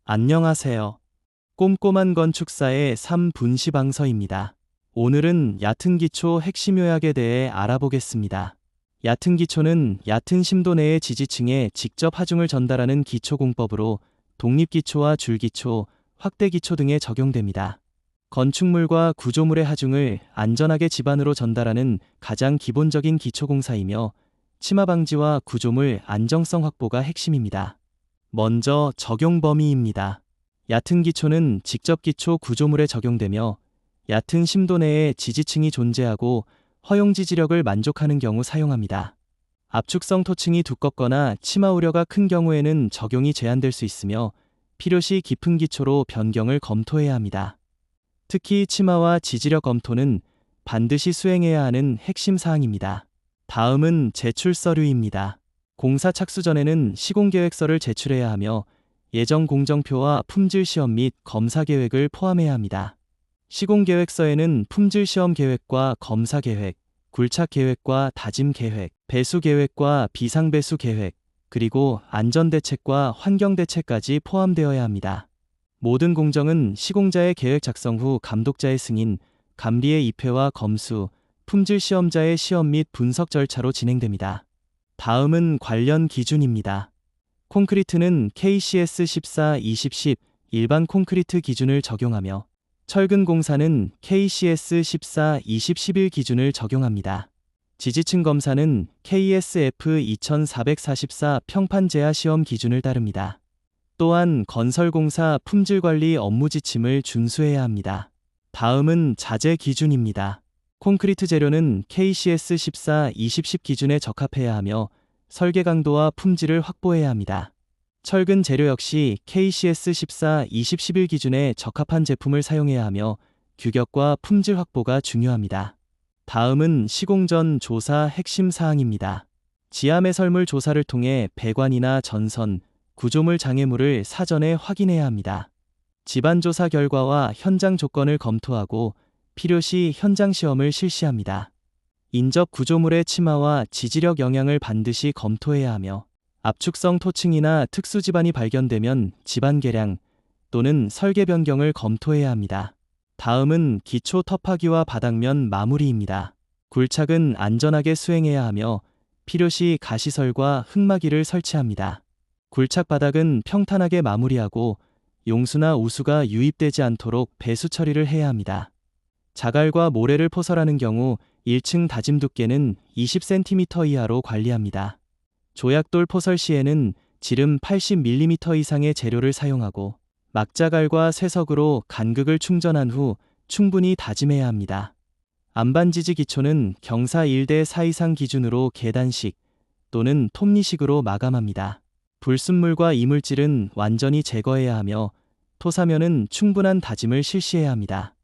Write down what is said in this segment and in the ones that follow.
안녕하세요. 꼼꼼한 건축사의 3분시방서입니다. 오늘은 얕은 기초 핵심 요약에 대해 알아보겠습니다. 얕은 기초는 얕은 심도 내의 지지층에 직접 하중을 전달하는 기초공법으로 독립기초와 줄기초, 확대기초 등에 적용됩니다. 건축물과 구조물의 하중을 안전하게 집안으로 전달하는 가장 기본적인 기초공사이며 침하 방지와 구조물 안정성 확보가 핵심입니다. 먼저 적용 범위입니다. 얕은 기초는 직접 기초 구조물에 적용되며 얕은 심도 내에 지지층이 존재하고 허용 지지력을 만족하는 경우 사용합니다. 압축성 토층이 두껍거나 침하 우려가 큰 경우에는 적용이 제한될 수 있으며 필요시 깊은 기초로 변경을 검토해야 합니다. 특히 침하와 지지력 검토는 반드시 수행해야 하는 핵심 사항입니다. 다음은 제출 서류입니다. 공사 착수 전에는 시공계획서를 제출해야 하며 예정 공정표와 품질시험 및 검사 계획을 포함해야 합니다. 시공계획서에는 품질시험 계획과 검사 계획, 굴착 계획과 다짐 계획, 배수 계획과 비상배수 계획, 그리고 안전대책과 환경대책까지 포함되어야 합니다. 모든 공정은 시공자의 계획 작성 후 감독자의 승인, 감리의 입회와 검수, 품질시험자의 시험 및 분석 절차로 진행됩니다. 다음은 관련 기준입니다. 콘크리트는 KCS 14-20-10 일반 콘크리트 기준을 적용하며 철근 공사는 KCS 14-20-11 기준을 적용합니다. 지지층 검사는 KSF 2444 평판 제하 시험 기준을 따릅니다. 또한 건설공사 품질관리 업무 지침을 준수해야 합니다. 다음은 자재 기준입니다. 콘크리트 재료는 KCS 14-20-10 기준에 적합해야 하며 설계 강도와 품질을 확보해야 합니다. 철근 재료 역시 KCS 14-20-11 기준에 적합한 제품을 사용해야 하며 규격과 품질 확보가 중요합니다. 다음은 시공 전 조사 핵심 사항입니다. 지하 매설물 조사를 통해 배관이나 전선, 구조물 장애물을 사전에 확인해야 합니다. 집안 조사 결과와 현장 조건을 검토하고 필요시 현장 시험을 실시합니다. 인접 구조물의 침하와 지지력 영향을 반드시 검토해야 하며 압축성 토층이나 특수 지반이 발견되면 지반 개량 또는 설계 변경을 검토해야 합니다. 다음은 기초 터파기와 바닥면 마무리입니다. 굴착은 안전하게 수행해야 하며 필요시 가시설과 흙막이를 설치합니다. 굴착 바닥은 평탄하게 마무리하고 용수나 우수가 유입되지 않도록 배수 처리를 해야 합니다. 자갈과 모래를 포설하는 경우 1층 다짐 두께는 20cm 이하로 관리합니다. 조약돌 포설 시에는 지름 80mm 이상의 재료를 사용하고 막자갈과 쇠석으로 간극을 충전한 후 충분히 다짐해야 합니다. 안반지지 기초는 경사 1대 4 이상 기준으로 계단식 또는 톱니식으로 마감합니다. 불순물과 이물질은 완전히 제거해야 하며 토사면은 충분한 다짐을 실시해야 합니다.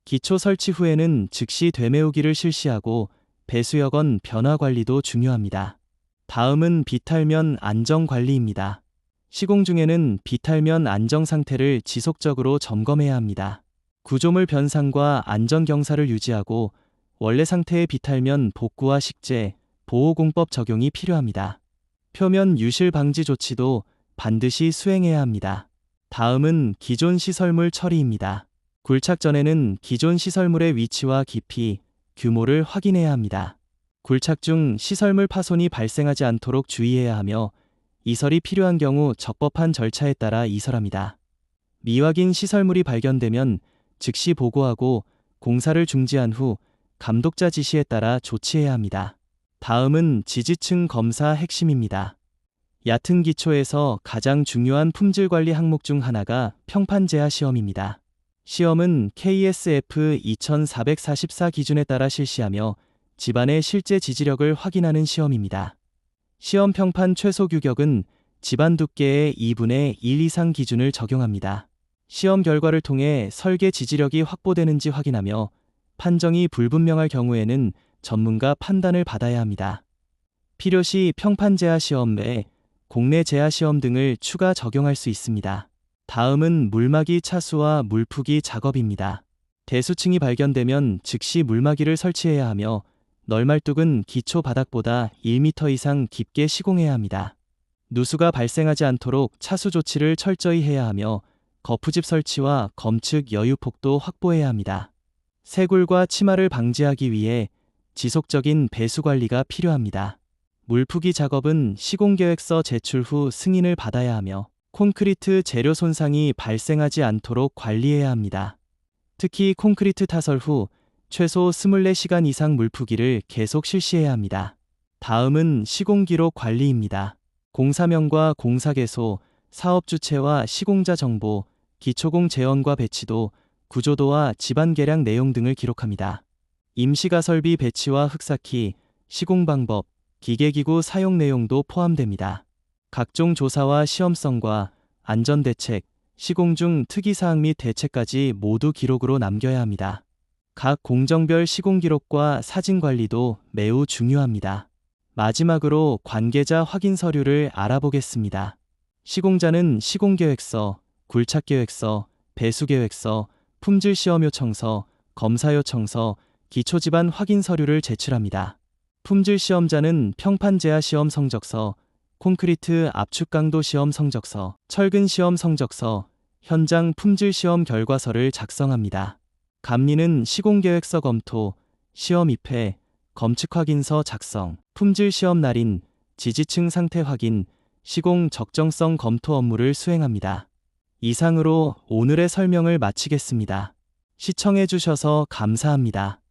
기초 설치 후에는 즉시 되메우기를 실시하고 배수여건 변화 관리도 중요합니다. 다음은 비탈면 안정 관리입니다. 시공 중에는 비탈면 안정 상태를 지속적으로 점검해야 합니다. 구조물 변상과 안전 경사를 유지하고 원래 상태의 비탈면 복구와 식재, 보호공법 적용이 필요합니다. 표면 유실 방지 조치도 반드시 수행해야 합니다. 다음은 기존 시설물 처리입니다. 굴착 전에는 기존 시설물의 위치와 깊이, 규모를 확인해야 합니다. 굴착 중 시설물 파손이 발생하지 않도록 주의해야 하며 이설이 필요한 경우 적법한 절차에 따라 이설합니다. 미확인 시설물이 발견되면 즉시 보고하고 공사를 중지한 후 감독자 지시에 따라 조치해야 합니다. 다음은 지지층 검사 핵심입니다. 얕은 기초에서 가장 중요한 품질관리 항목 중 하나가 평판 제하 시험입니다. 시험은 KSF 2444 기준에 따라 실시하며 집안의 실제 지지력을 확인하는 시험입니다. 시험 평판 최소 규격은 집안 두께의 2분의 1 이상 기준을 적용합니다. 시험 결과를 통해 설계 지지력이 확보되는지 확인하며 판정이 불분명할 경우에는 전문가 판단을 받아야 합니다. 필요시 평판 제하 시험 외 공내 제하 시험 등을 추가 적용할 수 있습니다. 다음은 물막이 차수와 물푸기 작업입니다. 대수층이 발견되면 즉시 물막이를 설치해야 하며 널말뚝은 기초 바닥보다 1m 이상 깊게 시공해야 합니다. 누수가 발생하지 않도록 차수 조치를 철저히 해야 하며 거푸집 설치와 검측 여유폭도 확보해야 합니다. 새굴과 침하를 방지하기 위해 지속적인 배수 관리가 필요합니다. 물푸기 작업은 시공계획서 제출 후 승인을 받아야 하며 콘크리트 재료 손상이 발생하지 않도록 관리해야 합니다. 특히 콘크리트 타설 후 최소 24시간 이상 물푸기를 계속 실시해야 합니다. 다음은 시공기록 관리입니다. 공사명과 공사개소, 사업 주체와 시공자 정보, 기초공 재원과 배치도, 구조도와 집안 계량 내용 등을 기록합니다. 임시가설비 배치와 흑사키, 시공 방법, 기계기구 사용 내용도 포함됩니다. 각종 조사와 시험성과 안전대책, 시공 중 특이사항 및 대책까지 모두 기록으로 남겨야 합니다. 각 공정별 시공 기록과 사진 관리도 매우 중요합니다. 마지막으로 관계자 확인 서류를 알아보겠습니다. 시공자는 시공계획서, 굴착계획서, 배수계획서, 품질시험요청서, 검사요청서, 기초집안 확인 서류를 제출합니다. 품질시험자는 평판제하시험 성적서, 콘크리트 압축강도 시험 성적서, 철근 시험 성적서, 현장 품질시험 결과서를 작성합니다. 감리는 시공계획서 검토, 시험 입회, 검측 확인서 작성, 품질시험 날인, 지지층 상태 확인, 시공 적정성 검토 업무를 수행합니다. 이상으로 오늘의 설명을 마치겠습니다. 시청해 주셔서 감사합니다.